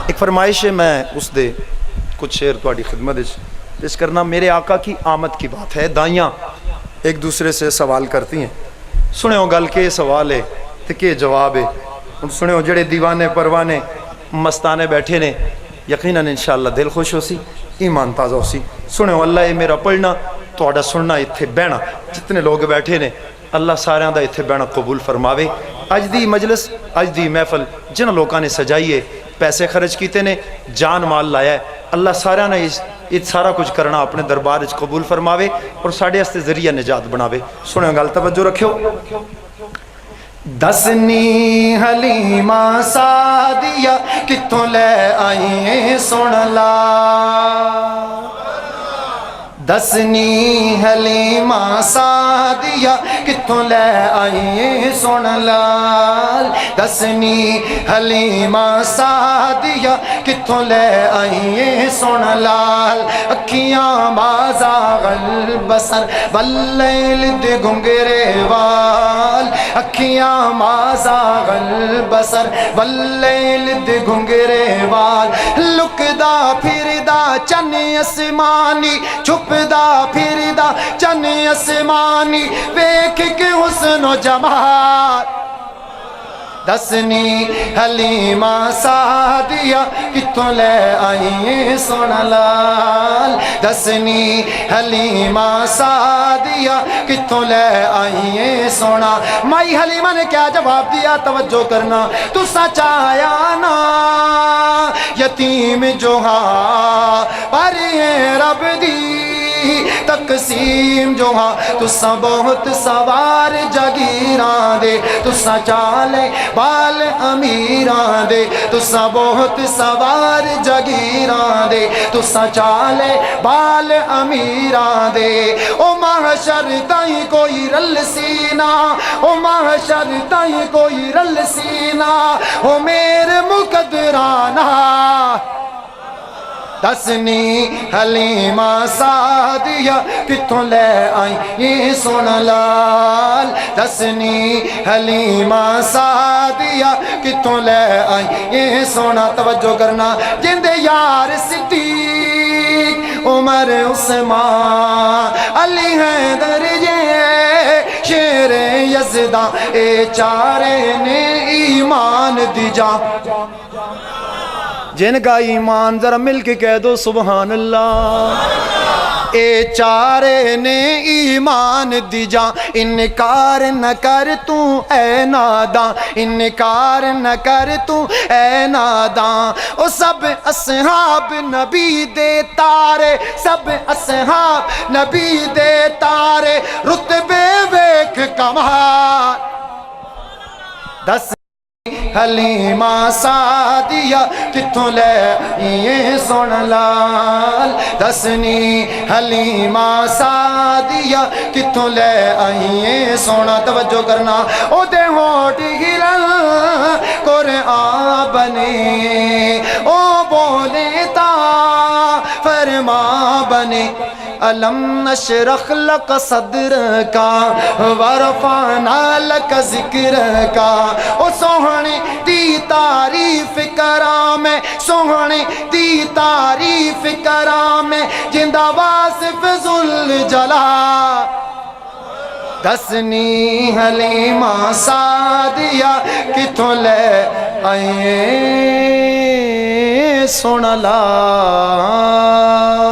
ایک فرمائش ہے، میں اس دے کچھ شعر تہاڈی خدمت پیش کرنا۔ میرے آقا کی آمد کی بات ہے، دائیاں ایک دوسرے سے سوال کرتی ہیں، سنو گل کے سوال ہے تے کے جواب ہے۔ سنو جڑے دیوانے پروانے مستانے بیٹھے نے، یقیناً انشاءاللہ دل خوش ہو سی، ایمان تازہ ہو سی۔ سنو اللہ یہ میرا پڑھنا تہاڈا سننا، اتھے بہنا جتنے لوگ بیٹھے نے، اللہ سارے دا اتھے بہنا قبول فرماوے۔ اج دی مجلس، اج دی محفل جن لوگوں نے سجائی ہے، پیسے خرچ کیتے نے، جان مال لایا ہے، اللہ سارے نے یہ سارا کچھ کرنا اپنے دربار وچ قبول فرماوے اور ساڈے واسطے ذریعہ نجات بناوے۔ سنو گل توجہ رکھیو۔ دسنی حلیمہ سعدیہ کتھوں لے آئیے سن لا، دسنی حلیمہ سعدیہ کتھوں لے آئیے سن لال، دسنی حلیمہ سعدیہ کتھوں لے آئیے سن لال، اکھیاں بازاغ البصر واللیل دے گنگرے وال، اکھیاں بازاغ البصر واللیل دے گنگرے وال، لکدا پھردا چن اسمانی، چھپ دا پھردا چن اسمانی، ویکھ کے حسن و جمال، دسنی حلیمہ سعدیہ کتھوں لے آئیے سن لال، دسنی حلیمہ سعدیہ کتھوں لے آئیے سونا۔ مائی حلیمہ نے کیا جواب دیا، توجہ کرنا۔ تو سچایا نا یتیم جو ہاں پر رب دی تقسیم جو ہاں، تسا بہت سوار جگیران دے، تسا چالے بال امیران دے، تسا بہت سوار جگیران دے، تسا چالے بال امیران دے۔ او محشر تائیں کوئی رل سینا، او محشر تائیں کوئی رل سینا، او میرے مقدرانا، دسنی حلیمہ سعدیہ کتھوں لے آئیے سن لال، دسنی حلیمہ سعدیہ کتھوں لے آئیے سونا۔ توجہ کرنا۔ جندے یار صدیق عمر عثمان علی حیدر یہ شیر یزداں، اے چارے نے ایمان دی جان، جن کا ایمان ذرا مل کے کہہ دو سبحان اللہ، اے چارے نے ایمان دی جان، انکار نہ کر تو اے ناداں، انکار نہ کر تو اے ناداں۔ او سب اصحاب نبی دے تارے، سب اصحاب نبی دے تارے، رتبے ویکھ کمال، دس حلیمہ سعدیہ کتھوں لے آئیے سن لال، دسنی حلیمہ سعدیہ کتھوں لے آئیے سونا۔ توجہ کرنا۔ او دے ہوٹ ہلن قرآن بنے، او بولے تا فرما بنے، ألم نشرح لك صدرك ورفعنا لك ذکرك۔ او سوہنی دی تعریف کرام، سوہنی دی تعریف کرام، جندہ واصف ذوالجلال، دسنی حلیمہ سعدیہ کتھوں لے آئیے سن لال۔